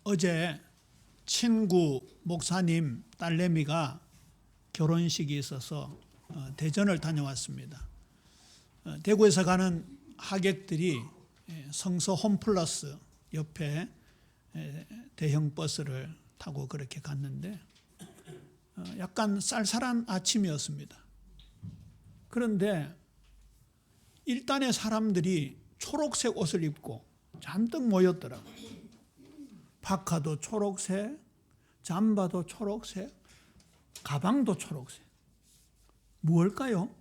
어제 친구 목사님 딸내미가 결혼식이 있어서 대전을 다녀왔습니다. 대구에서 가는 하객들이 성서 홈플러스 옆에 대형 버스를 타고 그렇게 갔는데 약간 쌀쌀한 아침이었습니다. 그런데 일단의 사람들이 초록색 옷을 입고 잔뜩 모였더라고요. 파카도 초록색, 잠바도 초록색, 가방도 초록색. 무엇일까요?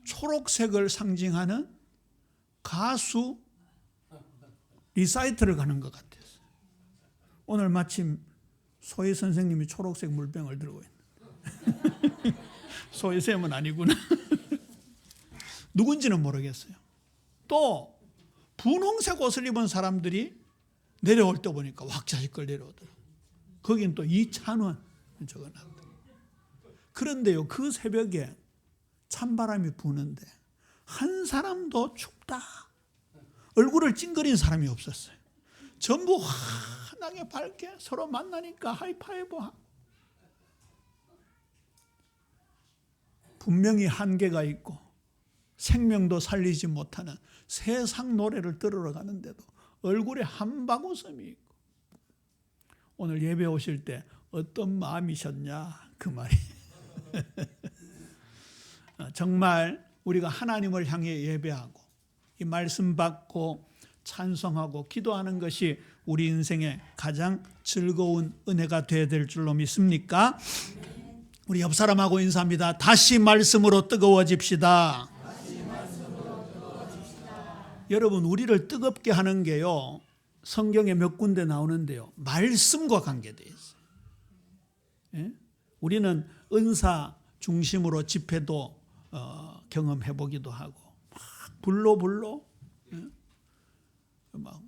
초록색을 상징하는 가수 리사이트를 가는 것 같았어요. 오늘 마침 소희 선생님이 초록색 물병을 들고 있는. 소희 쌤은 아니구나. 누군지는 모르겠어요. 또 분홍색 옷을 입은 사람들이 내려올 때 보니까 왁자지껄 내려오더라고요. 거긴 또 이찬원 적어놨더라고요. 그런데요, 그 새벽에 찬바람이 부는데 한 사람도 춥다, 얼굴을 찡그린 사람이 없었어요. 전부 환하게 밝게 서로 만나니까 하이파이브. 분명히 한계가 있고 생명도 살리지 못하는 세상 노래를 들으러 가는데도 얼굴에 한바구음이 있고, 오늘 예배 오실 때 어떤 마음이셨냐 그 말이. 정말 우리가 하나님을 향해 예배하고 이 말씀 받고 찬송하고 기도하는 것이 우리 인생의 가장 즐거운 은혜가 되어야 될 줄로 믿습니까? 우리 옆 사람하고 인사합니다. 다시 말씀으로 뜨거워집시다. 여러분, 우리를 뜨겁게 하는 게요, 성경에 몇 군데 나오는데요, 말씀과 관계되어 있어요. 예? 우리는 은사 중심으로 집회도 경험해 보기도 하고 막 불로 예? 막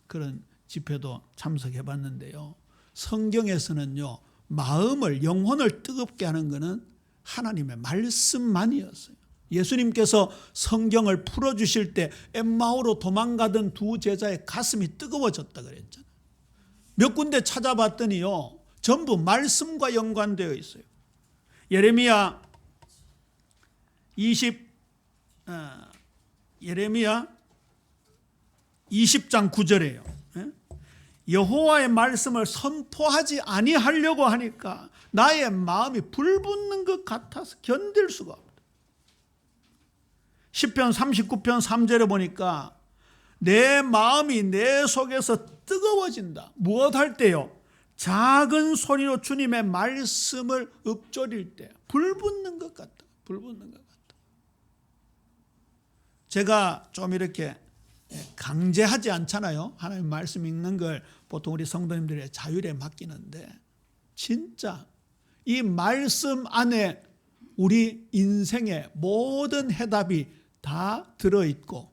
그런 집회도 참석해 봤는데요, 성경에서는요, 마음을, 영혼을 뜨겁게 하는 것은 하나님의 말씀만이었어요. 예수님께서 성경을 풀어주실 때 엠마오로 도망가던 두 제자의 가슴이 뜨거워졌다 그랬잖아요. 몇 군데 찾아봤더니요, 전부 말씀과 연관되어 있어요. 예레미야 20장 9절에요. 여호와의 말씀을 선포하지 아니하려고 하니까 나의 마음이 불붙는 것 같아서 견딜 수가 없다. 시편 39편 3절에 보니까 내 마음이 내 속에서 뜨거워진다. 무엇할 때요? 작은 소리로 주님의 말씀을 읊조릴 때 불붙는 것 같다. 불붙는 것 같다. 제가 좀 이렇게 강제하지 않잖아요. 하나님 말씀 읽는 걸 보통 우리 성도님들의 자율에 맡기는데, 진짜 이 말씀 안에 우리 인생의 모든 해답이 다 들어있고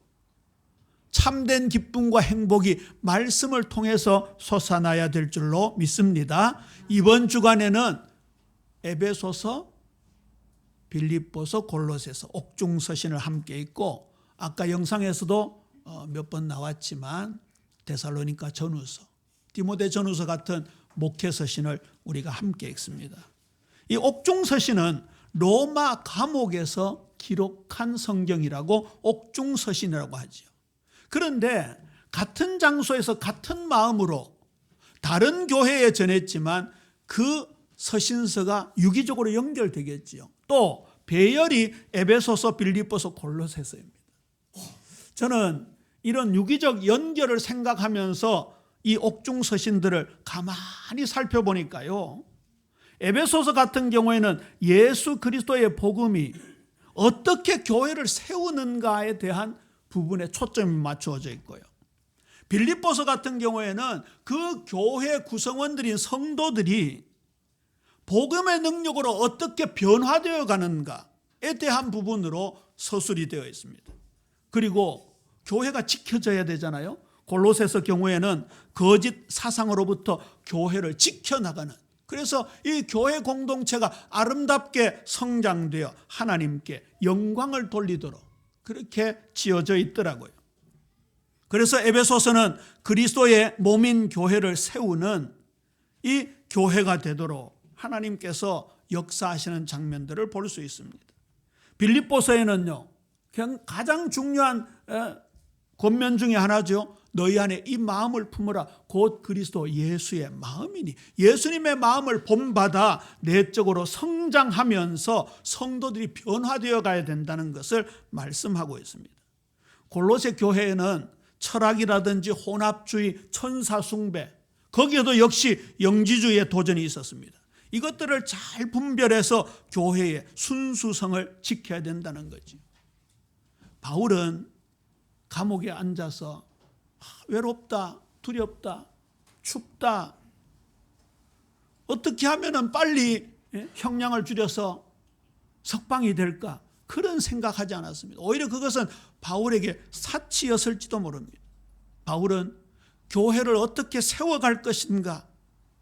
참된 기쁨과 행복이 말씀을 통해서 솟아나야 될 줄로 믿습니다. 이번 주간에는 에베소서, 빌립보서, 골로새서 옥중서신을 함께 읽고, 아까 영상에서도 몇 번 나왔지만 데살로니가 전후서, 디모데 전후서 같은 목회서신을 우리가 함께 읽습니다. 이 옥중서신은 로마 감옥에서 기록한 성경이라고 옥중서신이라고 하죠. 그런데 같은 장소에서 같은 마음으로 다른 교회에 전했지만 그 서신서가 유기적으로 연결되겠지요. 또 배열이 에베소서, 빌립보서, 골로새서입니다. 저는 이런 유기적 연결을 생각하면서 이 옥중서신들을 가만히 살펴보니까요, 에베소서 같은 경우에는 예수 그리스도의 복음이 어떻게 교회를 세우는가에 대한 부분에 초점이 맞추어져 있고요, 빌립보서 같은 경우에는 그 교회 구성원들인 성도들이 복음의 능력으로 어떻게 변화되어 가는가에 대한 부분으로 서술이 되어 있습니다. 그리고 교회가 지켜져야 되잖아요. 골로새서 경우에는 거짓 사상으로부터 교회를 지켜나가는, 그래서 이 교회 공동체가 아름답게 성장되어 하나님께 영광을 돌리도록 그렇게 지어져 있더라고요. 그래서 에베소서는 그리스도의 몸인 교회를 세우는 이 교회가 되도록 하나님께서 역사하시는 장면들을 볼 수 있습니다. 빌립보서에는요, 그냥 가장 중요한 권면 중에 하나죠. 너희 안에 이 마음을 품으라. 곧 그리스도 예수의 마음이니. 예수님의 마음을 본받아 내적으로 성장하면서 성도들이 변화되어 가야 된다는 것을 말씀하고 있습니다. 골로새 교회에는 철학이라든지 혼합주의, 천사숭배, 거기에도 역시 영지주의의 도전이 있었습니다. 이것들을 잘 분별해서 교회의 순수성을 지켜야 된다는 거지. 바울은 감옥에 앉아서 외롭다, 두렵다, 춥다, 어떻게 하면 빨리 형량을 줄여서 석방이 될까, 그런 생각하지 않았습니다. 오히려 그것은 바울에게 사치였을지도 모릅니다. 바울은 교회를 어떻게 세워갈 것인가,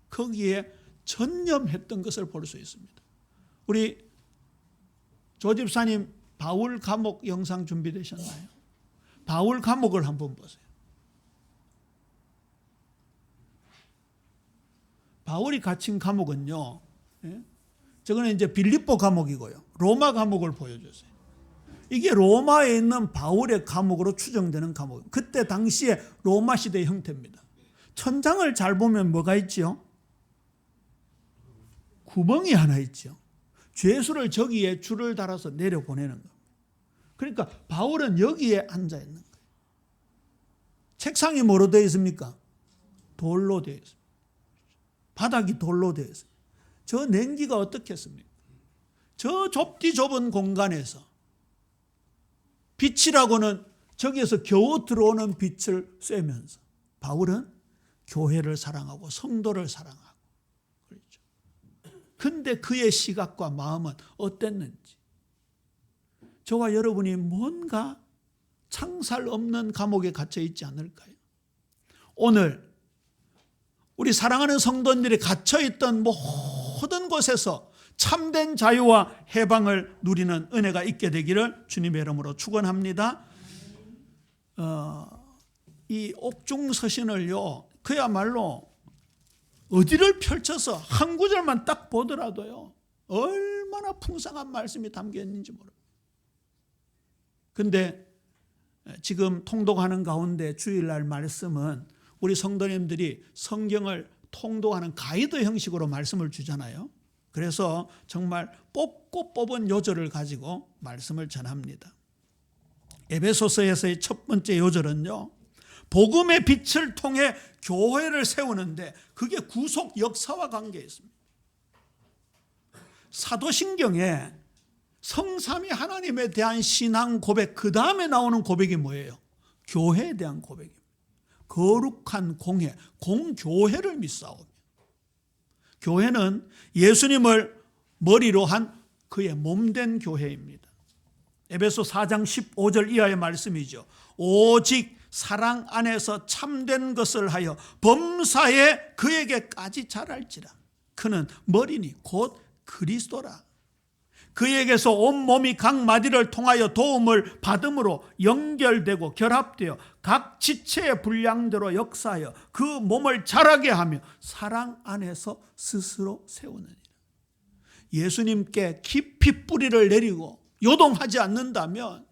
거기에 전념했던 것을 볼 수 있습니다. 우리 조 집사님 바울 감옥 영상 준비되셨나요? 바울 감옥을 한번 보세요. 바울이 갇힌 감옥은요, 저거는 이제 빌립보 감옥이고요, 로마 감옥을 보여주세요. 이게 로마에 있는 바울의 감옥으로 추정되는 감옥. 그때 당시에 로마 시대의 형태입니다. 천장을 잘 보면 뭐가 있지요? 구멍이 하나 있죠. 죄수를 저기에 줄을 달아서 내려보내는 겁니다. 그러니까 바울은 여기에 앉아 있는 거예요. 책상이 뭐로 되어 있습니까? 돌로 되어 있습니다. 바닥이 돌로 되어 있습니다. 저 냉기가 어떻겠습니까? 저 좁디 좁은 공간에서 빛이라고는 저기에서 겨우 들어오는 빛을 쐬면서 바울은 교회를 사랑하고 성도를 사랑하고 그렇죠. 근데 그의 시각과 마음은 어땠는지, 저와 여러분이 뭔가 창살 없는 감옥에 갇혀 있지 않을까요? 오늘 우리 사랑하는 성도들이 갇혀 있던 모든 곳에서 참된 자유와 해방을 누리는 은혜가 있게 되기를 주님의 이름으로 축원합니다. 이 옥중서신을요, 그야말로 어디를 펼쳐서 한 구절만 딱 보더라도요, 얼마나 풍성한 말씀이 담겨 있는지 모릅니다. 근데 지금 통독하는 가운데 주일날 말씀은 우리 성도님들이 성경을 통독하는 가이드 형식으로 말씀을 주잖아요. 그래서 정말 뽑고 뽑은 요절을 가지고 말씀을 전합니다. 에베소서에서의 첫 번째 요절은요, 복음의 빛을 통해 교회를 세우는데 그게 구속 역사와 관계에 있습니다. 사도신경에 성삼위 하나님에 대한 신앙 고백, 그 다음에 나오는 고백이 뭐예요? 교회에 대한 고백입니다. 거룩한 공회, 공교회를 믿사오며. 교회는 예수님을 머리로 한 그의 몸된 교회입니다. 에베소 4장 15절 이하의 말씀이죠. 오직 사랑 안에서 참된 것을 하여 범사에 그에게까지 자랄지라. 그는 머리니 곧 그리스도라. 그에게서 온몸이 각 마디를 통하여 도움을 받음으로 연결되고 결합되어 각 지체의 분량대로 역사하여 그 몸을 자라게 하며 사랑 안에서 스스로 세우느니라. 예수님께 깊이 뿌리를 내리고 요동하지 않는다면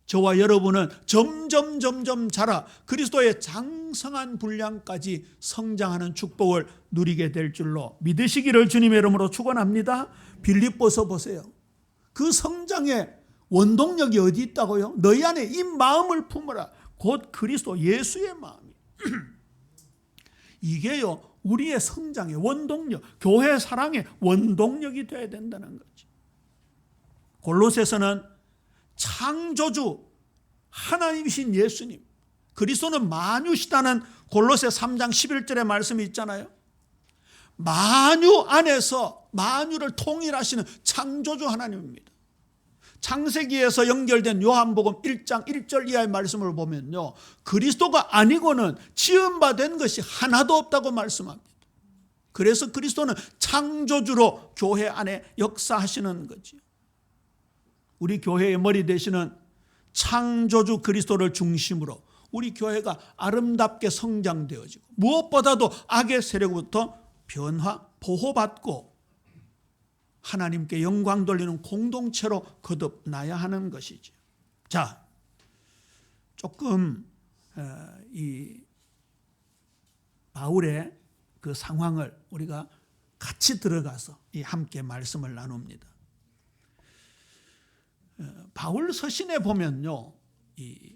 저와 여러분은 점점 자라 그리스도의 장성한 분량까지 성장하는 축복을 누리게 될 줄로 믿으시기를 주님의 이름으로 축원합니다. 빌립보서 보세요. 그 성장의 원동력이 어디 있다고요? 너희 안에 이 마음을 품으라. 곧 그리스도 예수의 마음이. 이게요, 우리의 성장의 원동력, 교회 사랑의 원동력이 되어야 된다는 거지. 골로새서는 창조주 하나님이신 예수님, 그리스도는 만유시다는 골로새 3장 11절의 말씀이 있잖아요. 만유 안에서 만유를 통일하시는 창조주 하나님입니다. 창세기에서 연결된 요한복음 1장 1절 이하의 말씀을 보면요, 그리스도가 아니고는 지음받은 것이 하나도 없다고 말씀합니다. 그래서 그리스도는 창조주로 교회 안에 역사하시는 거죠. 우리 교회의 머리 되시는 창조주 그리스도를 중심으로 우리 교회가 아름답게 성장되어지고 무엇보다도 악의 세력부터 보호받고 하나님께 영광 돌리는 공동체로 거듭나야 하는 것이죠. 자, 조금 이 바울의 그 상황을 우리가 같이 들어가서 함께 말씀을 나눕니다. 바울 서신에 보면요, 이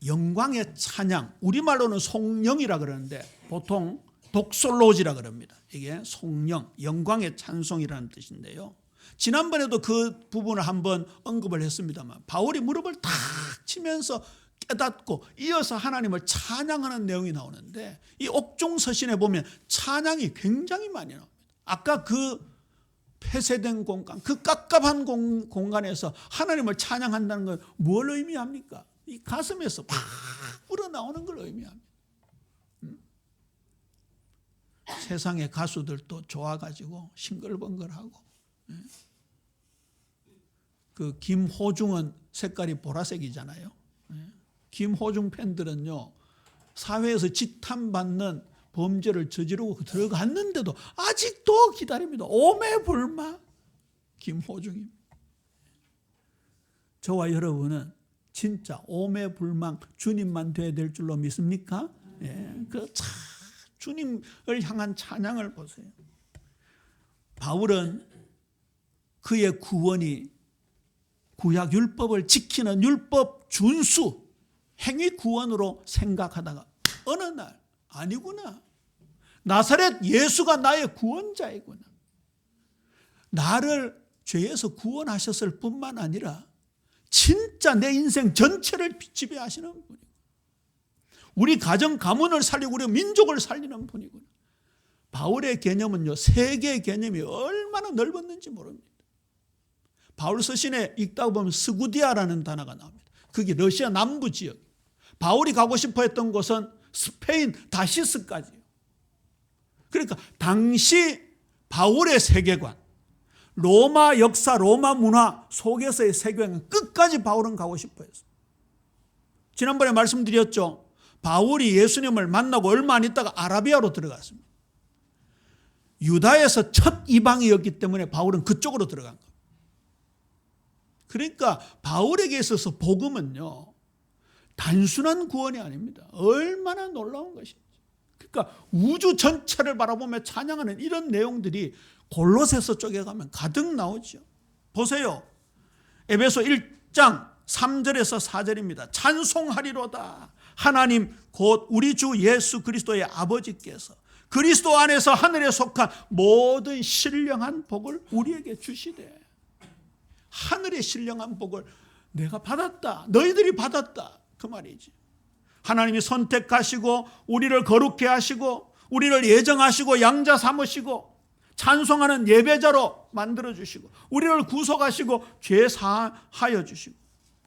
영광의 찬양, 우리말로는 송영이라 그러는데 보통 독솔로지라 그럽니다. 이게 송영, 영광의 찬송이라는 뜻인데요. 지난번에도 그 부분을 한번 언급을 했습니다만 바울이 무릎을 탁 치면서 깨닫고 이어서 하나님을 찬양하는 내용이 나오는데 이 옥중 서신에 보면 찬양이 굉장히 많이 나옵니다. 아까 그 폐쇄된 공간, 그 깝깝한 공간에서 하나님을 찬양한다는 건 뭘 의미합니까? 이 가슴에서 팍 우러나오는 걸 의미합니다. 세상의 가수들도 좋아가지고 싱글벙글하고, 그 김호중은 색깔이 보라색이잖아요. 김호중 팬들은요, 사회에서 지탄받는 범죄를 저지르고 들어갔는데도 아직도 기다립니다. 오매불망 김호중입니다. 저와 여러분은 진짜 오매불망 주님만 돼야 될 줄로 믿습니까? 주님을 향한 찬양을 보세요. 바울은 그의 구원이 구약 율법을 지키는 율법 준수 행위 구원으로 생각하다가 어느 날 아니구나, 나사렛 예수가 나의 구원자이구나, 나를 죄에서 구원하셨을 뿐만 아니라 진짜 내 인생 전체를 지배하시는 분이고 우리 가정 가문을 살리고 우리 민족을 살리는 분이구나. 바울의 개념은요, 세계의 개념이 얼마나 넓었는지 모릅니다. 바울 서신에 읽다 보면 스구디아라는 단어가 나옵니다. 그게 러시아 남부 지역. 바울이 가고 싶어 했던 곳은 스페인 다시스까지요. 그러니까 당시 바울의 세계관, 로마 역사, 로마 문화 속에서의 세계관 끝까지 바울은 가고 싶어 했어요. 지난번에 말씀드렸죠. 바울이 예수님을 만나고 얼마 안 있다가 아라비아로 들어갔습니다. 유다에서 첫 이방이었기 때문에 바울은 그쪽으로 들어간 겁니다. 그러니까 바울에게 있어서 복음은요, 단순한 구원이 아닙니다. 얼마나 놀라운 것인지. 그러니까 우주 전체를 바라보며 찬양하는 이런 내용들이 골로새서 쪽에 가면 가득 나오죠. 보세요. 에베소 1장 3절에서 4절입니다. 찬송하리로다. 하나님 곧 우리 주 예수 그리스도의 아버지께서 그리스도 안에서 하늘에 속한 모든 신령한 복을 우리에게 주시되, 하늘의 신령한 복을 내가 받았다, 너희들이 받았다, 그 말이지. 하나님이 선택하시고 우리를 거룩해 하시고 우리를 예정하시고 양자 삼으시고 찬송하는 예배자로 만들어주시고 우리를 구속하시고 죄 사하여 주시고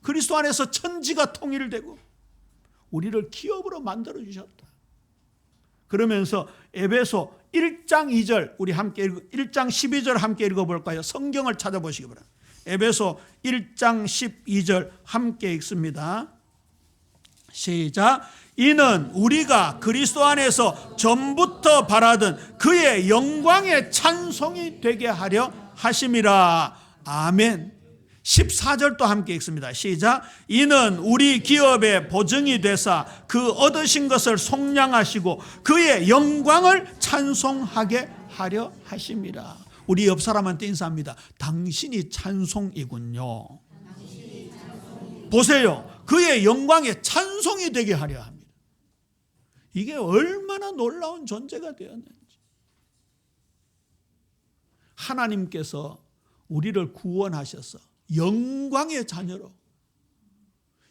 그리스도 안에서 천지가 통일되고 우리를 기업으로 만들어주셨다. 그러면서 에베소 1장 2절 우리 함께 1장 12절 함께 읽어볼까요? 성경을 찾아보시기 바랍니다. 에베소 1장 12절 함께 읽습니다. 시작. 이는 우리가 그리스도 안에서 전부터 바라던 그의 영광의 찬송이 되게 하려 하심이라. 아멘. 14절도 함께 읽습니다. 시작. 이는 우리 기업의 보증이 되사 그 얻으신 것을 속량하시고 그의 영광을 찬송하게 하려 하심이라. 우리 옆 사람한테 인사합니다. 당신이 찬송이군요. 보세요. 그의 영광에 찬송이 되게 하려 합니다. 이게 얼마나 놀라운 존재가 되었는지. 하나님께서 우리를 구원하셔서 영광의 자녀로,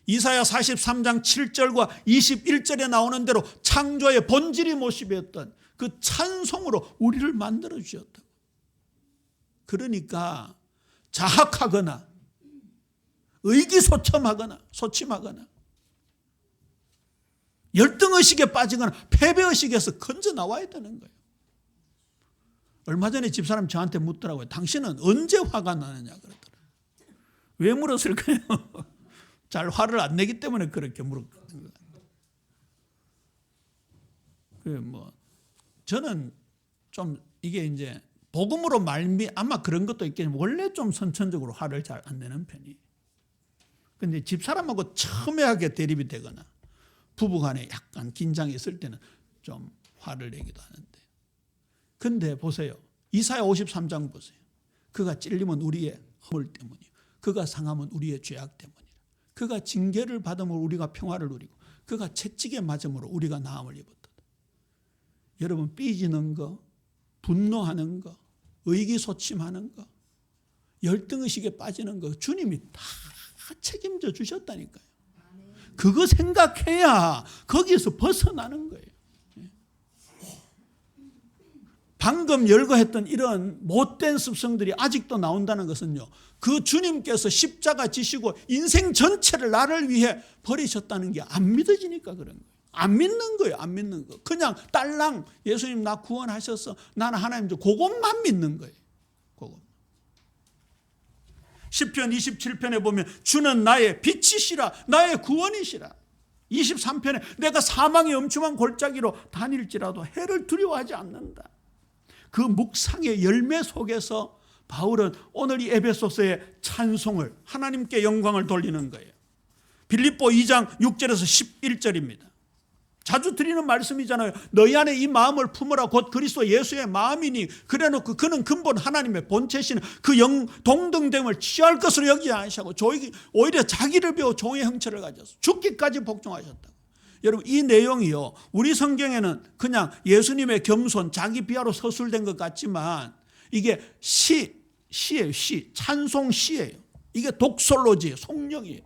이사야 43장 7절과 21절에 나오는 대로 창조의 본질이 모습이었던 그 찬송으로 우리를 만들어 주셨다. 그러니까 자학하거나 의기소침하거나 열등의식에 빠지거나 패배의식에서 건져 나와야 되는 거예요. 얼마 전에 집사람 저한테 묻더라고요. 당신은 언제 화가 나느냐 그러더라고요. 왜 물었을까요? 잘 화를 안 내기 때문에 그렇게 물었거든요. 저는 좀 이게 이제 복음으로 아마 그런 것도 있겠지만 원래 좀 선천적으로 화를 잘 안 내는 편이에요. 근데 집사람하고 첨예하게 대립이 되거나 부부간에 약간 긴장이 있을 때는 좀 화를 내기도 하는데, 근데 보세요. 이사야 53장 보세요. 그가 찔림은 우리의 허물 때문이요, 그가 상함은 우리의 죄악 때문이라. 그가 징계를 받음으로 우리가 평화를 누리고 그가 채찍에 맞음으로 우리가 나음을 입었다. 여러분, 삐지는 거, 분노하는 거, 의기소침하는 거, 열등의식에 빠지는 거 주님이 다 책임져 주셨다니까요. 그거 생각해야 거기에서 벗어나는 거예요. 방금 열거했던 이런 못된 습성들이 아직도 나온다는 것은요, 그 주님께서 십자가 지시고 인생 전체를 나를 위해 버리셨다는 게 안 믿어지니까 그런 거예요. 안 믿는 거예요. 안 믿는 거. 그냥 딸랑 예수님 나 구원하셔서 나는 하나님 그것만 믿는 거예요. 그것. 시편 27편에 보면 주는 나의 빛이시라, 나의 구원이시라. 23편에 내가 사망의 엄중한 골짜기로 다닐지라도 해를 두려워하지 않는다. 그 묵상의 열매 속에서 바울은 오늘 이 에베소서의 찬송을, 하나님께 영광을 돌리는 거예요. 빌립보 2장 6절에서 11절입니다. 자주 드리는 말씀이잖아요. 너희 안에 이 마음을 품으라. 곧 그리스도 예수의 마음이니 그래놓고 그는 근본 하나님의 본체시는 그 영 동등됨을 취할 것으로 여기지 아니시고 오히려 자기를 비워 종의 형체를 가져서 죽기까지 복종하셨다. 여러분, 이 내용이요, 우리 성경에는 그냥 예수님의 겸손, 자기 비하로 서술된 것 같지만 이게 시예요. 찬송 시예요. 이게 독설로지, 송령이에요.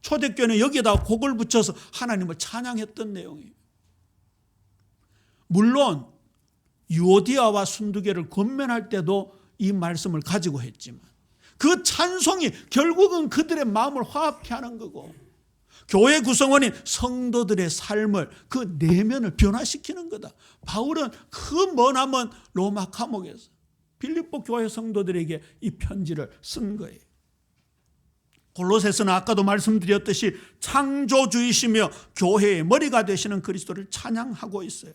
초대교회는 여기에다 곡을 붙여서 하나님을 찬양했던 내용이에요. 물론 유오디아와 순두개를 권면할 때도 이 말씀을 가지고 했지만 그 찬송이 결국은 그들의 마음을 화합케 하는 거고, 교회 구성원인 성도들의 삶을, 그 내면을 변화시키는 거다. 바울은 그 머나먼 로마 감옥에서 빌립보 교회 성도들에게 이 편지를 쓴 거예요. 골로새서는 아까도 말씀드렸듯이 창조주이시며 교회의 머리가 되시는 그리스도를 찬양하고 있어요.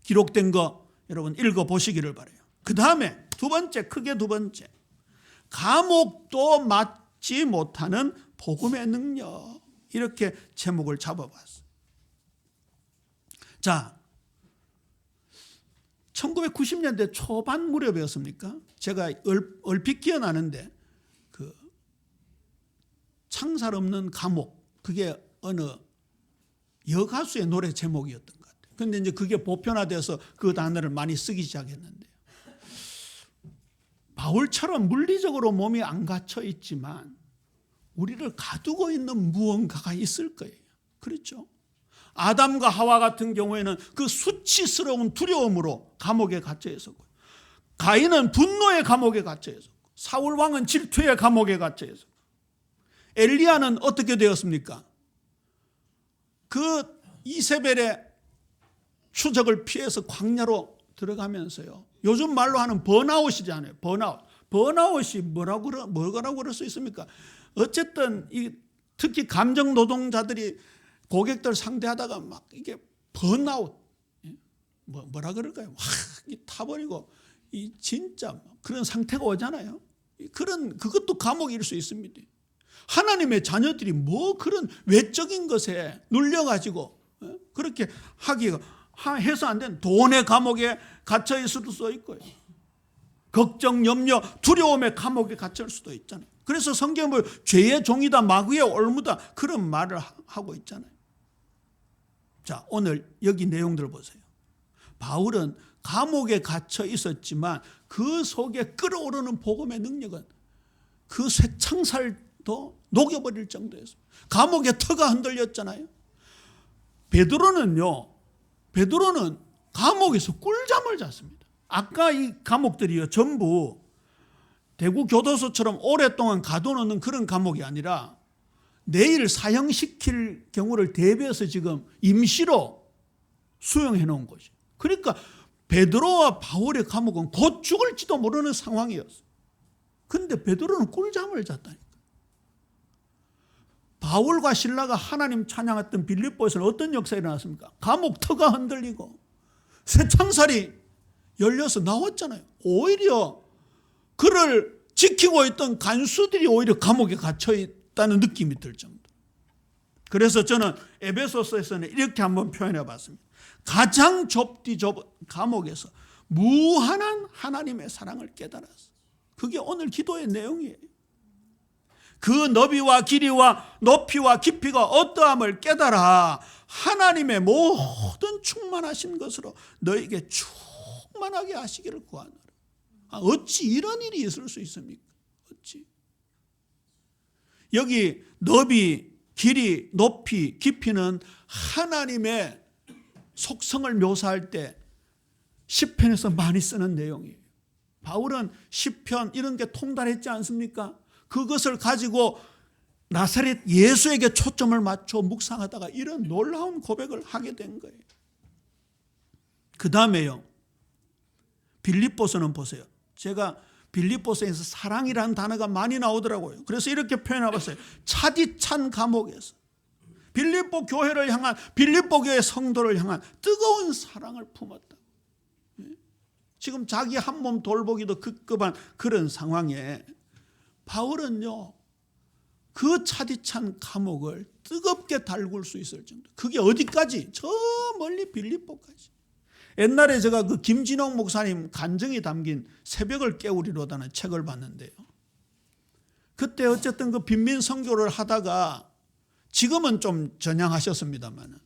기록된 거 여러분 읽어보시기를 바라요. 그 다음에 크게 두 번째, 감옥도 막지 못하는 복음의 능력, 이렇게 제목을 잡아봤어요. 자, 1990년대 초반 무렵이었습니까? 제가 얼핏 기억나는데 그 창살 없는 감옥, 그게 어느 여가수의 노래 제목이었던 것 같아요. 그런데 이제 그게 보편화돼서 그 단어를 많이 쓰기 시작했는데요. 바울처럼 물리적으로 몸이 안 갇혀 있지만 우리를 가두고 있는 무언가가 있을 거예요. 그렇죠? 아담과 하와 같은 경우에는 그 수치스러운 두려움으로 감옥에 갇혀 있었고요. 가인은 분노의 감옥에 갇혀 있었고, 사울 왕은 질투의 감옥에 갇혀 있었고, 엘리야는 어떻게 되었습니까? 그 이세벨의 추적을 피해서 광야로 들어가면서요, 요즘 말로 하는 번아웃이잖아요. 번아웃이 뭐라고 그럴 수 있습니까? 어쨌든 특히 감정 노동자들이 고객들 상대하다가 막 이게 번아웃, 뭐라 그럴까요? 확 타버리고 진짜 그런 상태가 오잖아요. 그것도 감옥일 수 있습니다. 하나님의 자녀들이 뭐 그런 외적인 것에 눌려가지고 그렇게 해서 안 되는 돈의 감옥에 갇혀 있을 수도 있고요. 걱정, 염려, 두려움의 감옥에 갇힐 수도 있잖아요. 그래서 성경은 죄의 종이다, 마귀의 올무다, 그런 말을 하고 있잖아요. 자, 오늘 여기 내용들을 보세요. 바울은 감옥에 갇혀 있었지만 그 속에 끓어오르는 복음의 능력은 그 쇠창살도 녹여버릴 정도였습니다. 감옥의 터가 흔들렸잖아요. 베드로는 감옥에서 꿀잠을 잤습니다. 아까 이 감옥들이요, 전부 대구 교도소처럼 오랫동안 가둬놓는 그런 감옥이 아니라 내일 사형시킬 경우를 대비해서 지금 임시로 수용해 놓은 것이죠. 그러니까 베드로와 바울의 감옥은 곧 죽을지도 모르는 상황이었어요. 그런데 베드로는 꿀잠을 잤다니까. 바울과 실라가 하나님 찬양했던 빌립보에서는 어떤 역사가 일어났습니까? 감옥 터가 흔들리고 쇠창살이 열려서 나왔잖아요. 오히려 그를 지키고 있던 간수들이 오히려 감옥에 갇혀 있다는 느낌이 들 정도. 그래서 저는 에베소서에서는 이렇게 한번 표현해 봤습니다. 가장 좁디 좁은 감옥에서 무한한 하나님의 사랑을 깨달았어. 그게 오늘 기도의 내용이에요. 그 너비와 길이와 높이와 깊이가 어떠함을 깨달아 하나님의 모든 충만하신 것으로 너에게 충만하게 하시기를 구하노라. 어찌 이런 일이 있을 수 있습니까? 어찌? 여기 너비, 길이, 높이, 깊이는 하나님의 속성을 묘사할 때 시편에서 많이 쓰는 내용이에요. 바울은 시편 이런 게 통달했지 않습니까? 그것을 가지고 나사렛 예수에게 초점을 맞춰 묵상하다가 이런 놀라운 고백을 하게 된 거예요. 그 다음에요, 빌립보서는 보세요. 제가 빌립보서에서 사랑이라는 단어가 많이 나오더라고요. 그래서 이렇게 표현해봤어요. 차디찬 감옥에서 빌립보 교회를 향한, 빌립보 교회 성도를 향한 뜨거운 사랑을 품었다. 지금 자기 한 몸 돌보기도 급급한 그런 상황에 바울은요, 그 차디찬 감옥을 뜨겁게 달굴 수 있을 정도. 그게 어디까지? 저 멀리 빌립보까지. 옛날에 제가 그 김진홍 목사님 간증이 담긴 새벽을 깨우리로다는 책을 봤는데요. 그때 어쨌든 그 빈민 선교를 하다가 지금은 좀 전향하셨습니다만,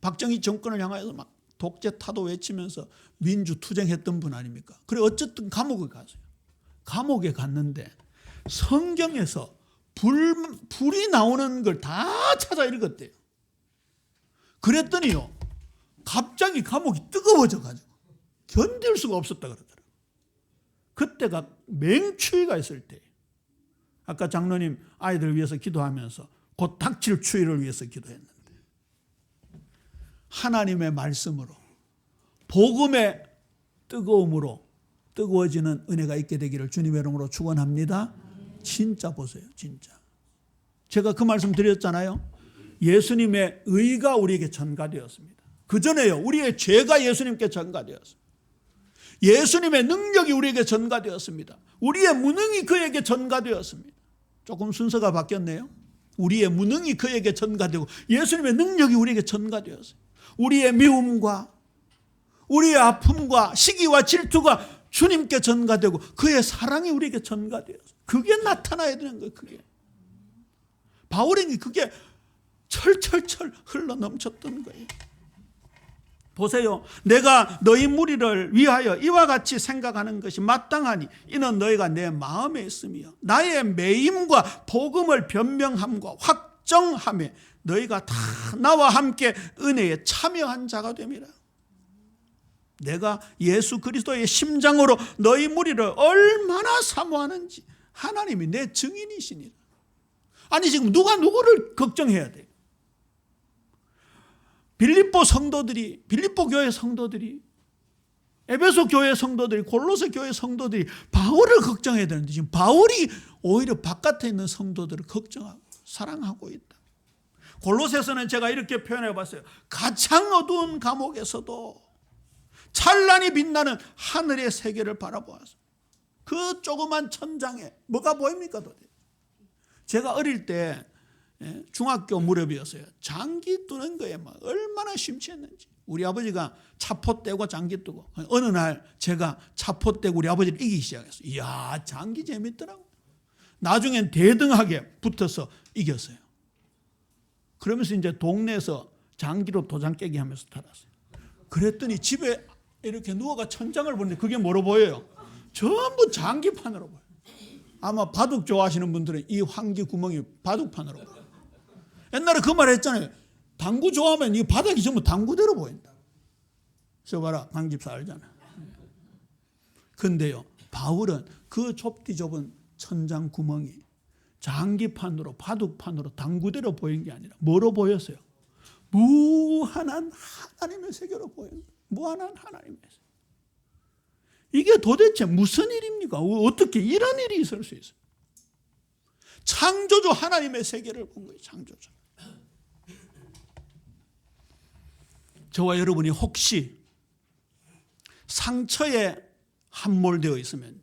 박정희 정권을 향하여서 막 독재 타도 외치면서 민주 투쟁했던 분 아닙니까? 그래 어쨌든 감옥에 갔어요. 감옥에 갔는데 성경에서 불이 나오는 걸 다 찾아 읽었대요. 그랬더니요, 갑자기 감옥이 뜨거워져 가지고 견딜 수가 없었다 그러더라고요. 그때가 맹추위가 있을 때예요. 아까 장로님 아이들 위해서 기도하면서 곧 닥칠 추위를 위해서 기도했는데, 하나님의 말씀으로 복음의 뜨거움으로 뜨거워지는 은혜가 있게 되기를 주님의 이름으로 축원합니다. 진짜 보세요, 진짜. 제가 그 말씀 드렸잖아요. 예수님의 의가 우리에게 전가되었습니다. 그 전에요, 우리의 죄가 예수님께 전가되었습니다. 예수님의 능력이 우리에게 전가되었습니다. 우리의 무능이 그에게 전가되었습니다. 조금 순서가 바뀌었네요. 우리의 무능이 그에게 전가되고 예수님의 능력이 우리에게 전가되었어요. 우리의 미움과 우리의 아픔과 시기와 질투가 주님께 전가되고 그의 사랑이 우리에게 전가되었어요. 그게 나타나야 되는 거예요. 그게 바울에게 그게 철철철 흘러 넘쳤던 거예요. 보세요. 내가 너희 무리를 위하여 이와 같이 생각하는 것이 마땅하니 이는 너희가 내 마음에 있으며 나의 매임과 복음을 변명함과 확정함에 너희가 다 나와 함께 은혜에 참여한 자가 됨이라. 내가 예수 그리스도의 심장으로 너희 무리를 얼마나 사모하는지 하나님이 내 증인이시니라. 아니 지금 누가 누구를 걱정해야 돼요? 빌립보 성도들이, 빌립보 교회 성도들이, 에베소 교회 성도들이, 골로새 교회 성도들이 바울을 걱정해야 되는데 지금 바울이 오히려 바깥에 있는 성도들을 걱정하고 사랑하고 있다. 골로새서는 제가 이렇게 표현해 봤어요. 가장 어두운 감옥에서도 찬란히 빛나는 하늘의 세계를 바라보아서 그 조그만 천장에 뭐가 보입니까 도대체? 제가 어릴 때 중학교 무렵이었어요. 장기 뜨는 거에 막 얼마나 심취했는지. 우리 아버지가 차포 떼고 장기 뜨고 어느 날 제가 차포 떼고 우리 아버지를 이기기 시작했어요. 이야, 장기 재밌더라고요. 나중엔 대등하게 붙어서 이겼어요. 그러면서 이제 동네에서 장기로 도장 깨기 하면서 살았어요. 그랬더니 집에 이렇게 누워가 천장을 보는데 그게 뭐로 보여요? 전부 장기판으로 보여요. 아마 바둑 좋아하시는 분들은 이 환기 구멍이 바둑판으로 보여요. 옛날에 그 말 했잖아요. 당구 좋아하면 이 바닥이 전부 당구대로 보인다. 저 봐라, 강집사 알잖아. 근데요, 바울은 그 좁디 좁은 천장 구멍이 장기판으로, 바둑판으로, 당구대로 보인 게 아니라 뭐로 보였어요? 무한한 하나님의 세계로 보인다. 무한한 하나님의 세계. 이게 도대체 무슨 일입니까? 어떻게 이런 일이 있을 수 있어요? 창조주 하나님의 세계를 본 거예요. 창조주. 저와 여러분이 혹시 상처에 함몰되어 있으면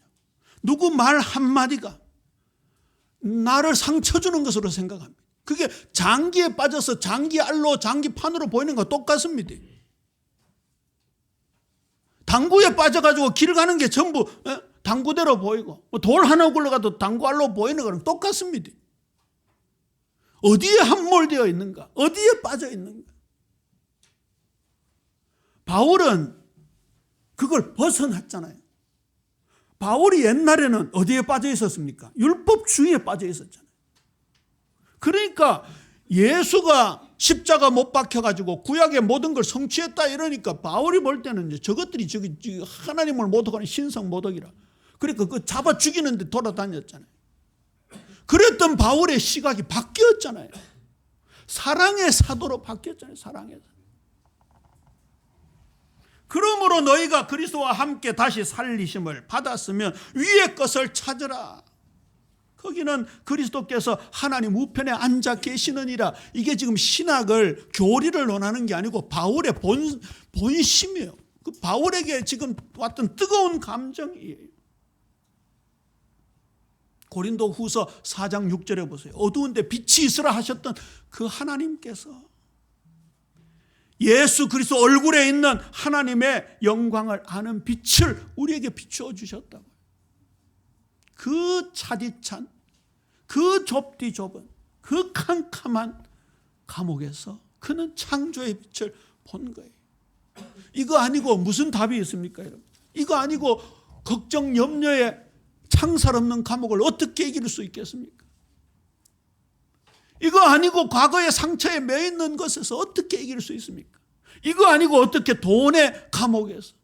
누구 말 한마디가 나를 상처 주는 것으로 생각합니다. 그게 장기에 빠져서 장기알로 장기판으로 보이는 거 똑같습니다. 당구에 빠져가지고 길 가는 게 전부 당구대로 보이고 돌 하나 굴러가도 당구알로 보이는 거랑 똑같습니다. 어디에 함몰되어 있는가? 어디에 빠져 있는가? 바울은 그걸 벗어났잖아요. 바울이 옛날에는 어디에 빠져 있었습니까? 율법주의에 빠져 있었잖아요. 그러니까 예수가 십자가 못 박혀가지고 구약의 모든 걸 성취했다 이러니까 바울이 볼 때는 이제 저것들이 저기 하나님을 모독하는 신성 모독이라. 그러니까 그 잡아 죽이는데 돌아다녔잖아요. 그랬던 바울의 시각이 바뀌었잖아요. 사랑의 사도로 바뀌었잖아요. 사랑의 사도. 그러므로 너희가 그리스도와 함께 다시 살리심을 받았으면 위의 것을 찾으라. 거기는 그리스도께서 하나님 우편에 앉아 계시느니라. 이게 지금 신학을 교리를 논하는 게 아니고 바울의 본심이에요. 그 바울에게 지금 왔던 뜨거운 감정이에요. 고린도 후서 4장 6절에 보세요. 어두운데 빛이 있으라 하셨던 그 하나님께서 예수 그리스도 얼굴에 있는 하나님의 영광을 아는 빛을 우리에게 비추어 주셨다고. 그 차디찬, 그 좁디 좁은, 그 캄캄한 감옥에서 그는 창조의 빛을 본 거예요. 이거 아니고 무슨 답이 있습니까, 여러분? 이거 아니고 걱정, 염려에 창살 없는 감옥을 어떻게 이길 수 있겠습니까? 이거 아니고 과거의 상처에 매 있는 것에서 어떻게 이길 수 있습니까? 이거 아니고 어떻게 돈의 감옥에서,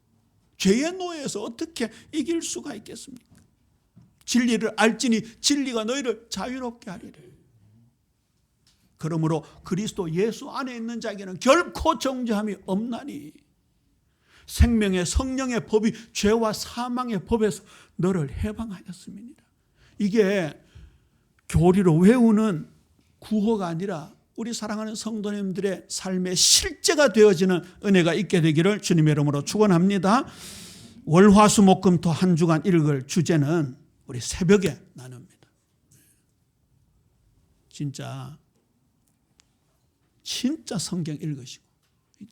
죄의 노예에서 어떻게 이길 수가 있겠습니까? 진리를 알지니 진리가 너희를 자유롭게 하리라. 그러므로 그리스도 예수 안에 있는 자에게는 결코 정죄함이 없나니 생명의 성령의 법이 죄와 사망의 법에서 너를 해방하였음이니라. 이게 교리로 외우는 구호가 아니라 우리 사랑하는 성도님들의 삶의 실제가 되어지는 은혜가 있게 되기를 주님의 이름으로 축원합니다. 월화수목금토 한 주간 읽을 주제는 우리 새벽에 나눕니다. 진짜 성경 읽으시고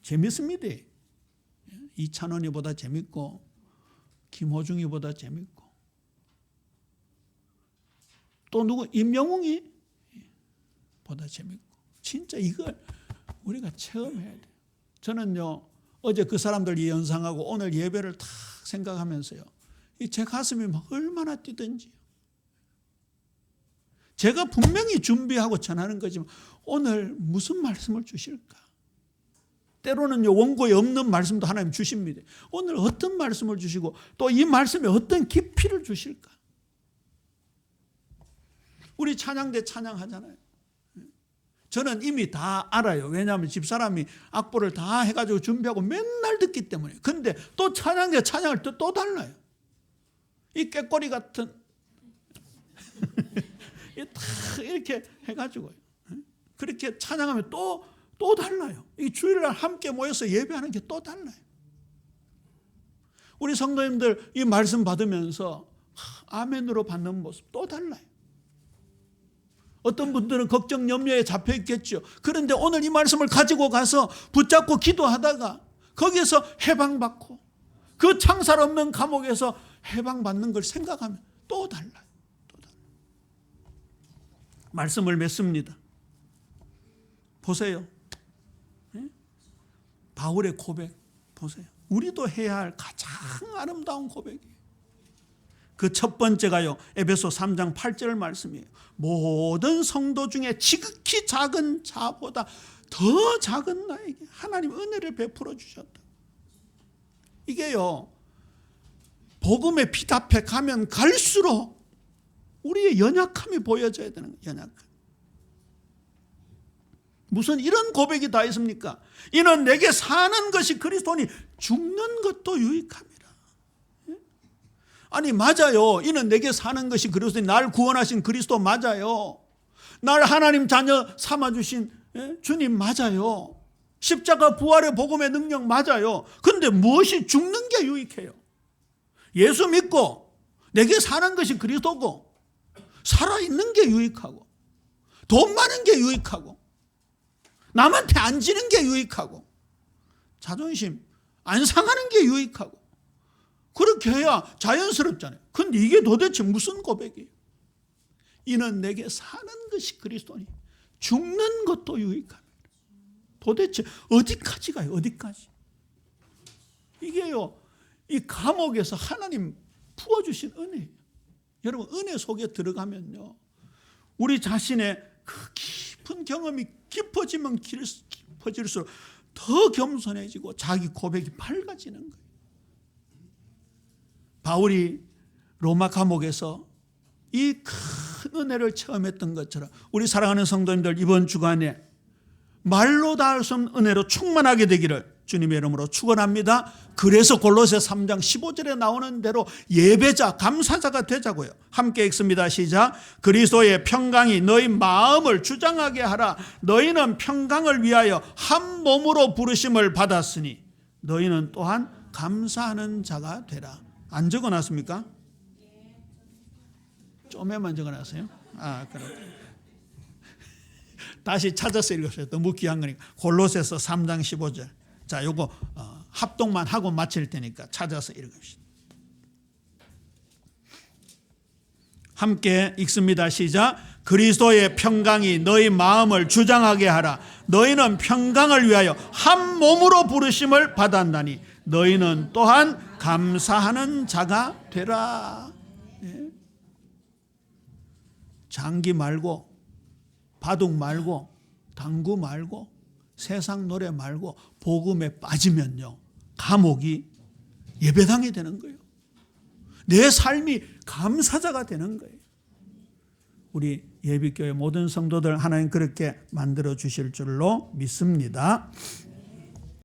재밌습니다. 이찬원이보다 재밌고 김호중이보다 재밌고 또 누구 임영웅이 보다 재밌고 진짜 이걸 우리가 체험해야 돼요. 저는요 어제 그 사람들 연상하고 오늘 예배를 다 생각하면서요 제 가슴이 막 얼마나 뛰든지 제가 분명히 준비하고 전하는 거지만 오늘 무슨 말씀을 주실까? 때로는요 원고에 없는 말씀도 하나님 주십니다. 오늘 어떤 말씀을 주시고 또 이 말씀에 어떤 깊이를 주실까? 우리 찬양대 찬양하잖아요. 저는 이미 다 알아요. 왜냐하면 집사람이 악보를 다 해가지고 준비하고 맨날 듣기 때문에. 근데 또 찬양대 찬양을 또 달라요. 이 꾀꼬리 같은 다 이렇게 해가지고 그렇게 찬양하면 또 달라요. 이 주일날 함께 모여서 예배하는 게 또 달라요. 우리 성도님들 이 말씀 받으면서 아멘으로 받는 모습 또 달라요. 어떤 분들은 걱정 염려에 잡혀 있겠죠. 그런데 오늘 이 말씀을 가지고 가서 붙잡고 기도하다가 거기에서 해방받고 그 창살 없는 감옥에서 해방받는 걸 생각하면 또 달라요. 말씀을 맺습니다. 보세요. 바울의 고백 보세요. 우리도 해야 할 가장 아름다운 고백이에요. 그 첫 번째가요 에베소 3장 8절 말씀이에요. 모든 성도 중에 지극히 작은 자보다 더 작은 나에게 하나님 은혜를 베풀어 주셨다. 이게요 복음의 빛 앞에 가면 갈수록 우리의 연약함이 보여져야 되는 거예요. 연약함. 무슨 이런 고백이 다 있습니까? 이는 내게 사는 것이 그리스도니 죽는 것도 유익함이라. 아니 맞아요. 이는 내게 사는 것이 그리스도니 날 구원하신 그리스도 맞아요. 날 하나님 자녀 삼아주신 주님 맞아요. 십자가 부활의 복음의 능력 맞아요. 그런데 무엇이 죽는 게 유익해요? 예수 믿고 내게 사는 것이 그리스도고 살아있는 게 유익하고 돈 많은 게 유익하고 남한테 안 지는 게 유익하고 자존심 안 상하는 게 유익하고 그렇게 해야 자연스럽잖아요. 근데 이게 도대체 무슨 고백이에요? 이는 내게 사는 것이 그리스도니 죽는 것도 유익합니다. 도대체 어디까지 가요? 어디까지? 이게요, 이 감옥에서 하나님 부어주신 은혜예요. 여러분, 은혜 속에 들어가면요, 우리 자신의 그 깊은 경험이 깊어지면 깊어질수록 더 겸손해지고 자기 고백이 밝아지는 거예요. 바울이 로마 감옥에서 이 큰 은혜를 체험했던 것처럼 우리 사랑하는 성도님들 이번 주간에 말로 다 할 수 없는 은혜로 충만하게 되기를 주님의 이름으로 축원합니다. 그래서 골로새 3장 15절에 나오는 대로 예배자, 감사자가 되자고요. 함께 읽습니다. 시작. 그리스도의 평강이 너희 마음을 주장하게 하라. 너희는 평강을 위하여 한 몸으로 부르심을 받았으니 너희는 또한 감사하는 자가 되라. 안 적어놨습니까? 좀에만 적어놨어요? 그럼 다시 찾아서 읽으세요. 너무 귀한 거니까. 골로새서 3장 15절. 자, 요거 합동만 하고 마칠 테니까 찾아서 읽읍시다. 함께 읽습니다. 시작. 그리스도의 평강이 너희 마음을 주장하게 하라. 너희는 평강을 위하여 한 몸으로 부르심을 받았나니 너희는 또한 감사하는 자가 되라. 장기 말고 바둑 말고 당구 말고 세상 노래 말고 복음에 빠지면요, 감옥이 예배당이 되는 거예요. 내 삶이 감사자가 되는 거예요. 우리 예비교회 모든 성도들 하나님 그렇게 만들어 주실 줄로 믿습니다.